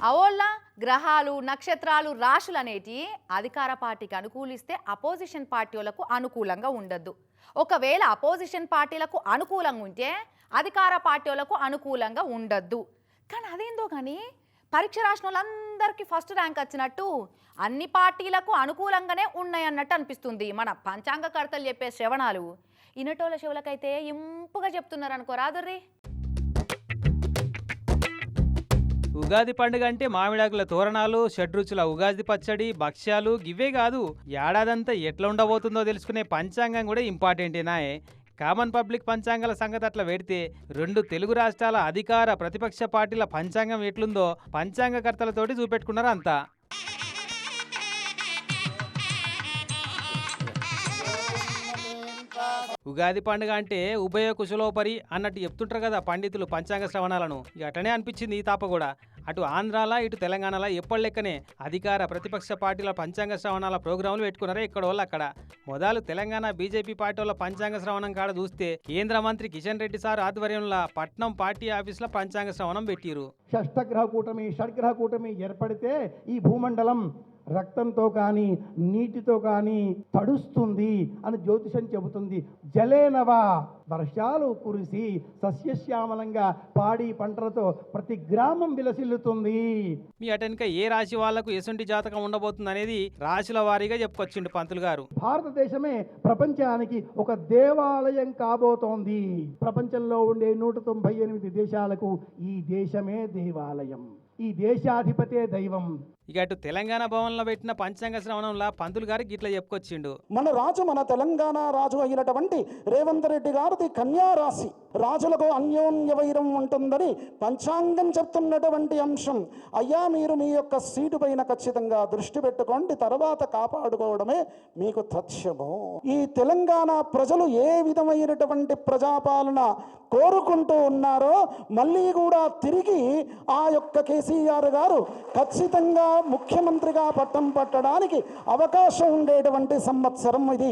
అవోళ్ళ గ్రహాలు నక్షత్రాలు రాశులు అనేటి అధికార పార్టీకి అనుకూలిస్తే అపోజిషన్ పార్టీలకు అనుకూలంగా ఉండద్దు. ఒకవేళ అపోజిషన్ పార్టీలకు అనుకూలంగా ఉంటే అధికార పార్టీలకు అనుకూలంగా ఉండద్దు. కానీ అదేందో కానీ పరీక్ష రాసిన వాళ్ళందరికీ ఫస్ట్ ర్యాంక్ వచ్చినట్టు అన్ని పార్టీలకు అనుకూలంగానే ఉన్నాయన్నట్టు అనిపిస్తుంది. మన పంచాంగకర్తలు చెప్పే శ్రవణాలు ఇనటోళ్ళ చెవులకైతే ఇంపుగా చెప్తున్నారు అనుకోరాదుర్రీ. ఉగాది పండుగ అంటే మామిడాకుల తోరణాలు, షడ్రుచుల ఉగాది పచ్చడి, భక్ష్యాలు గివే కాదు, ఏడాదంతా ఎట్లా ఉండబోతుందో తెలుసుకునే పంచాంగం కూడా ఇంపార్టెంటేనాయే. కామన్ పబ్లిక్ పంచాంగాల సంగతి అట్లా పెడితే రెండు తెలుగు రాష్ట్రాల అధికార ప్రతిపక్ష పార్టీల పంచాంగం ఎట్లుందో పంచాంగకర్తలతోటి చూపెట్టుకున్నారు అంతా. ఉగాది పండుగ అంటే ఉభయ కుశలోపరి అన్నట్టు చెప్తుంటారు కదా పండితులు పంచాంగ శ్రవణాలను. ఇక అటనే అనిపించింది ఈ తాప కూడా. అటు ఆంధ్రాల ఇటు తెలంగాణలో ఎప్పటి లెక్కనే అధికార ప్రతిపక్ష పార్టీల పంచాంగ శ్రవణాల ప్రోగ్రాంలు పెట్టుకున్నారే ఇక్కడ వాళ్ళు అక్కడ. మొదలు తెలంగాణ బీజేపీ పార్టీ వాళ్ళ పంచాంగ శ్రవణం కాడ చూస్తే కేంద్ర మంత్రి కిషన్ రెడ్డి సార్ ఆధ్వర్యంలో పట్నం పార్టీ ఆఫీసులో పంచాంగ శ్రవణం పెట్టిరు. షష్టగ్రహ కూటమి షడ్గ్రహ కూటమి ఏర్పడితే ఈ భూమండలం రక్తంతో కానీ నీటితో కానీ తడుస్తుంది అని జ్యోతిషం చెబుతుంది. జలేనవా వర్షాలు కురిసి సస్యశ్యామలంగా పాడి పంటలతో ప్రతి గ్రామం విలసిల్లుతుంది. మీ అటెనక ఏ రాశి వాళ్లకు ఎసుంటి జాతకం ఉండబోతుంది అనేది రాశుల వారీగా చెప్పుకొచ్చిండు పంతులు గారు. భారతదేశమే ప్రపంచానికి ఒక దేవాలయం కాబోతోంది. ప్రపంచంలో ఉండే 198 దేశాలకు ఈ దేశమే దేవాలయం. ఈ దేశాధిపతే దైవం. ఇక అటు తెలంగాణ భవన్లో పెట్టిన పంచాంగ శ్రవణంలో పంతులు గారికి ఇట్లా చెప్పుకొచ్చిండు. మన రాజు, మన తెలంగాణ రాజు అయినటువంటి రేవంత్ రెడ్డి గారిది కన్యా రాశి. రాజులకు అన్యోన్య వైరం ఉంటుందని పంచాంగం చెప్తున్నటువంటి అంశం. అయ్యా, మీరు మీ యొక్క సీటు పైన ఖచ్చితంగా దృష్టి పెట్టుకోండి, తర్వాత కాపాడుకోవడమే మీకు తథ్యము. ఈ తెలంగాణ ప్రజలు ఏ విధమైనటువంటి ప్రజాపాలన కోరుకుంటూ ఉన్నారో మళ్ళీ కూడా తిరిగి ఆ యొక్క కేసీఆర్ గారు ఖచ్చితంగా ముఖ్యమంత్రిగా పట్టం పట్టడానికి అవకాశం ఉండేటువంటి సంవత్సరం ఇది.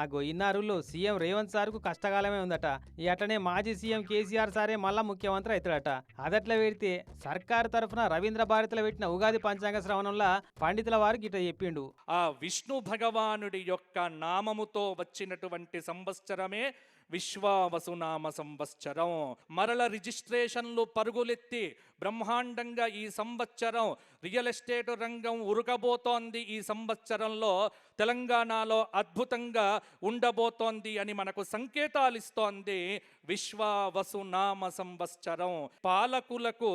ఆ గొయ్యినారులో సీఎం రేవంత్ సార్కు కష్టకాలమే ఉందట. ఈ అటనే మాజీ సీఎం కేసీఆర్ సారే మళ్ళా ముఖ్యమంత్రి అవుతాడట. అదట్లా పెడితే సర్కారు తరఫున రవీంద్ర భారతిలో పెట్టిన ఉగాది పంచాంగ శ్రవణంలో పండితుల వారికి ఇట్లా చెప్పిండు. ఆ విష్ణు భగవానుడి యొక్క నామముతో వచ్చినటువంటి సంవత్సరమే విశ్వావసునామ సంవత్సరం. మరల రిజిస్ట్రేషన్లు పరుగులెత్తి బ్రహ్మాండంగా ఈ సంవత్సరం రియల్ ఎస్టేట్ రంగం ఉరకబోతోంది. ఈ సంవత్సరంలో తెలంగాణలో అద్భుతంగా ఉండబోతోంది అని మనకు సంకేతాలు ఇస్తోంది విశ్వావసునామ సంవత్సరం. పాలకులకు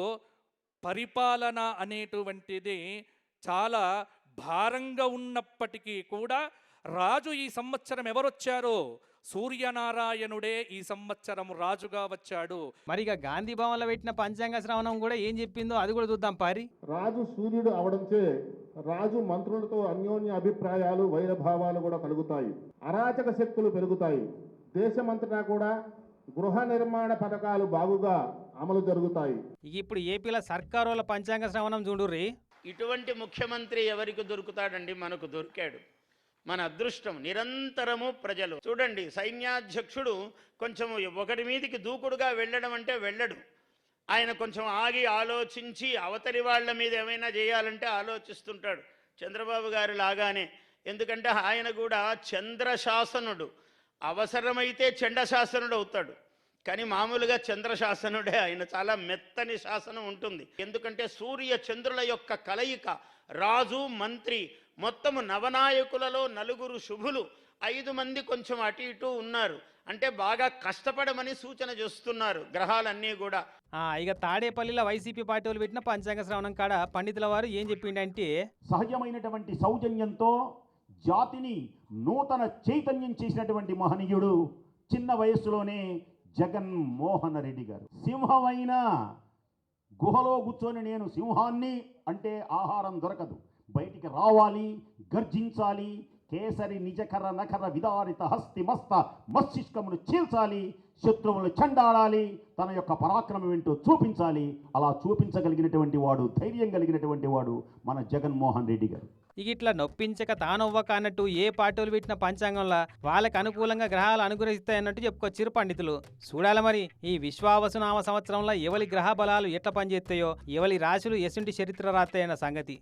పరిపాలన అనేటువంటిది చాలా భారంగా ఉన్నప్పటికీ కూడా రాజు ఈ సంవత్సరం ఎవరొచ్చారు? సూర్యనారాయణుడే ఈ సంవత్సరం రాజుగా వచ్చాడు. మరిగా గాంధీ భవన్లో పెట్టిన పంచాంగ శ్రవణం కూడా ఏం చెప్పిందో అది కూడా చూద్దాం పారి. రాజు సూర్యుడు అవడంచే రాజు మంత్రులతో అన్యోన్య అభిప్రాయాలు వైరభావాలు కూడా కలుగుతాయి. అరాచక శక్తులు పెరుగుతాయి. దేశమంతటా కూడా గృహ నిర్మాణ పథకాలు బాగుగా అమలు జరుగుతాయి. ఇప్పుడు ఏపీలో సర్కారుల పంచాంగ శ్రవణం చూడుర్రి. ఇటువంటి ముఖ్యమంత్రి ఎవరికి దొరుకుతాడండి? మనకు దొరికాడు. మన అదృష్టం. నిరంతరము ప్రజలు చూడండి, సైన్యాధ్యక్షుడు కొంచెం ఒకటి మీదికి దూకుడుగా వెళ్ళడం అంటే వెళ్ళడు. ఆయన కొంచెం ఆగి ఆలోచించి అవతలి వాళ్ళ మీద ఏమైనా చేయాలంటే ఆలోచిస్తుంటాడు. చంద్రబాబు గారి లాగానే. ఎందుకంటే ఆయన కూడా చంద్రశాసనుడు. అవసరమైతే చండశాసనుడు అవుతాడు, కానీ మామూలుగా చంద్రశాసనుడే ఆయన. చాలా మెత్తని శాసనం ఉంటుంది. ఎందుకంటే సూర్య చంద్రుల యొక్క కలయిక. రాజు, మంత్రి, మొత్తము నవనాయకులలో 4 శుభులు, 5 మంది కొంచెం అటు ఇటు ఉన్నారు. అంటే బాగా కష్టపడమని సూచన చేస్తున్నారు గ్రహాలన్నీ కూడా. ఇక తాడేపల్లిలో వైసీపీ పార్టీ వాళ్ళు పెట్టిన పంచాంగ శ్రవణం కాడ పండితుల వారు ఏం చెప్పిండంటే, సహజమైనటువంటి సౌజన్యంతో జాతిని నూతన చైతన్యం చేసినటువంటి మహనీయుడు చిన్న వయస్సులోనే జగన్మోహన్ రెడ్డి గారు. సింహమైన గుహలో కూర్చొని నేను సింహాన్ని అంటే ఆహారం దొరకదు, బయటికి రావాలి, గర్జించాలి, కేసరి నిజకర నఖర విదారిత హస్తి మస్త మస్తిష్కమును చీల్చాలి, శత్రువులు చెండాడాలి, తన యొక్క పరాక్రమం ఏంటో చూపించాలి. అలా చూపించగలిగినటువంటి వాడు, ధైర్యం కలిగినటువంటి వాడు మన జగన్మోహన్ రెడ్డి గారు. ఇక ఇట్లా నొప్పించక తానొవ్వక అన్నట్టు ఏ పార్టీలు పెట్టిన పంచాంగంలో వాళ్ళకి అనుకూలంగా గ్రహాలు అనుగ్రహిస్తాయన్నట్టు చెప్పుకొచ్చిరు పండితులు. చూడాలి మరి ఈ విశ్వావసునామ సంవత్సరంలో ఎవరి గ్రహ బలాలు ఎట్లా పనిచేస్తాయో, ఎవరి రాశులు ఎసుంటి చరిత్ర రాస్తాయన్న సంగతి.